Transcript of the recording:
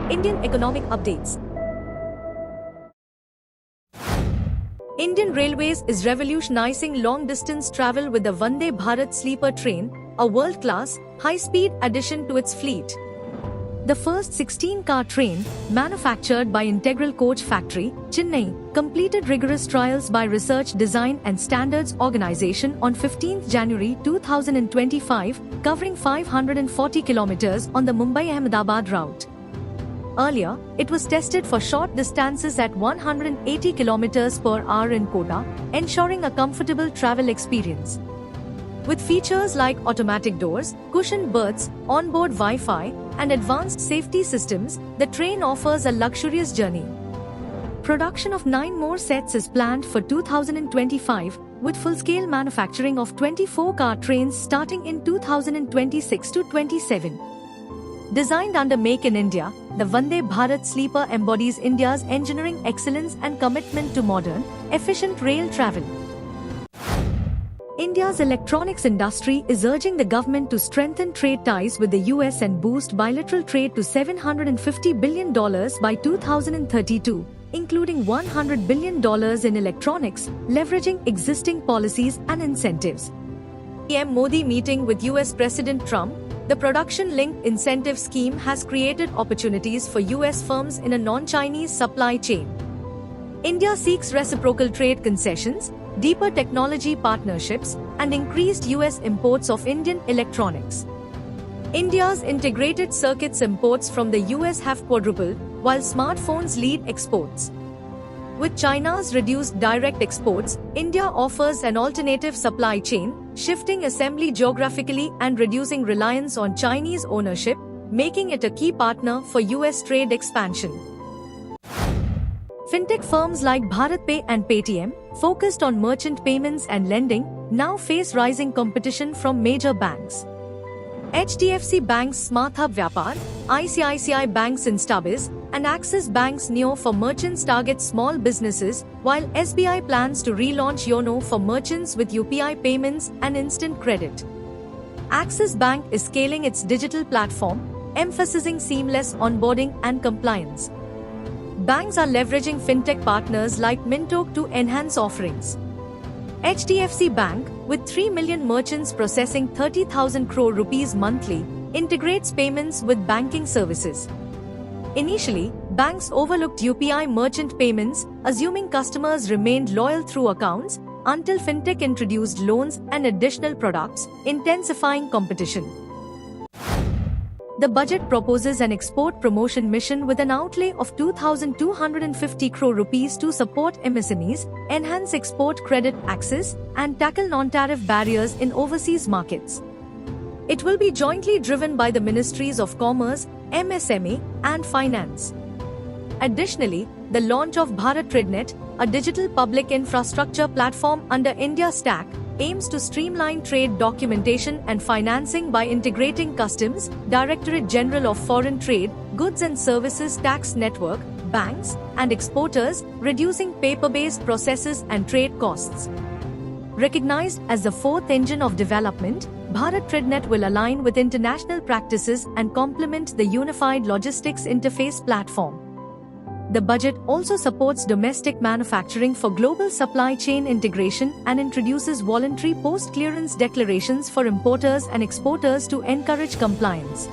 Indian economic updates. Indian Railways is revolutionizing long-distance travel with the Vande Bharat sleeper train, a world-class, high-speed addition to its fleet. The first 16-car train, manufactured by Integral Coach Factory, Chennai, completed rigorous trials by Research Design and Standards Organization on 15 January 2025, covering 540 kilometers on the Mumbai-Ahmedabad route. Earlier, it was tested for short distances at 180 km per hour in Kota, ensuring a comfortable travel experience. With features like automatic doors, cushioned berths, onboard Wi-Fi, and advanced safety systems, the train offers a luxurious journey. Production of 9 more sets is planned for 2025, with full-scale manufacturing of 24-car trains starting in 2026 to 27. Designed under Make in India, the Vande Bharat sleeper embodies India's engineering excellence and commitment to modern, efficient rail travel. India's electronics industry is urging the government to strengthen trade ties with the US and boost bilateral trade to $750 billion by 2032, including $100 billion in electronics, leveraging existing policies and incentives. PM Modi meeting with US President Trump. The production-linked incentive scheme has created opportunities for US firms in a non-Chinese supply chain. India seeks reciprocal trade concessions, deeper technology partnerships, and increased US imports of Indian electronics. India's integrated circuits imports from the US have quadrupled, while smartphones lead exports. With China's reduced direct exports, India offers an alternative supply chain, shifting assembly geographically and reducing reliance on Chinese ownership, making it a key partner for US trade expansion. Fintech firms like BharatPe and Paytm, focused on merchant payments and lending, now face rising competition from major banks. HDFC Bank's SmartHub Vyapar, ICICI Bank's InstaBiz, and Axis Bank's Neo for merchants target small businesses, while SBI plans to relaunch YONO for merchants with UPI payments and instant credit. Axis Bank is scaling its digital platform, emphasizing seamless onboarding and compliance. Banks are leveraging fintech partners like Mintalk to enhance offerings. HDFC Bank, with 3 million merchants processing 30,000 crore rupees monthly, integrates payments with banking services. Initially, banks overlooked UPI merchant payments, assuming customers remained loyal through accounts, until fintech introduced loans and additional products, intensifying competition. The budget proposes an export promotion mission with an outlay of 2,250 crore rupees to support MSMEs, enhance export credit access, and tackle non-tariff barriers in overseas markets. It will be jointly driven by the Ministries of Commerce, MSME, and Finance. Additionally, the launch of Bharat TradeNet, a digital public infrastructure platform under India Stack, aims to streamline trade documentation and financing by integrating Customs, Directorate General of Foreign Trade, Goods and Services Tax Network, banks, and exporters, reducing paper-based processes and trade costs. Recognized as the fourth engine of development, Bharat TradeNet will align with international practices and complement the unified logistics interface platform. The budget also supports domestic manufacturing for global supply chain integration and introduces voluntary post-clearance declarations for importers and exporters to encourage compliance.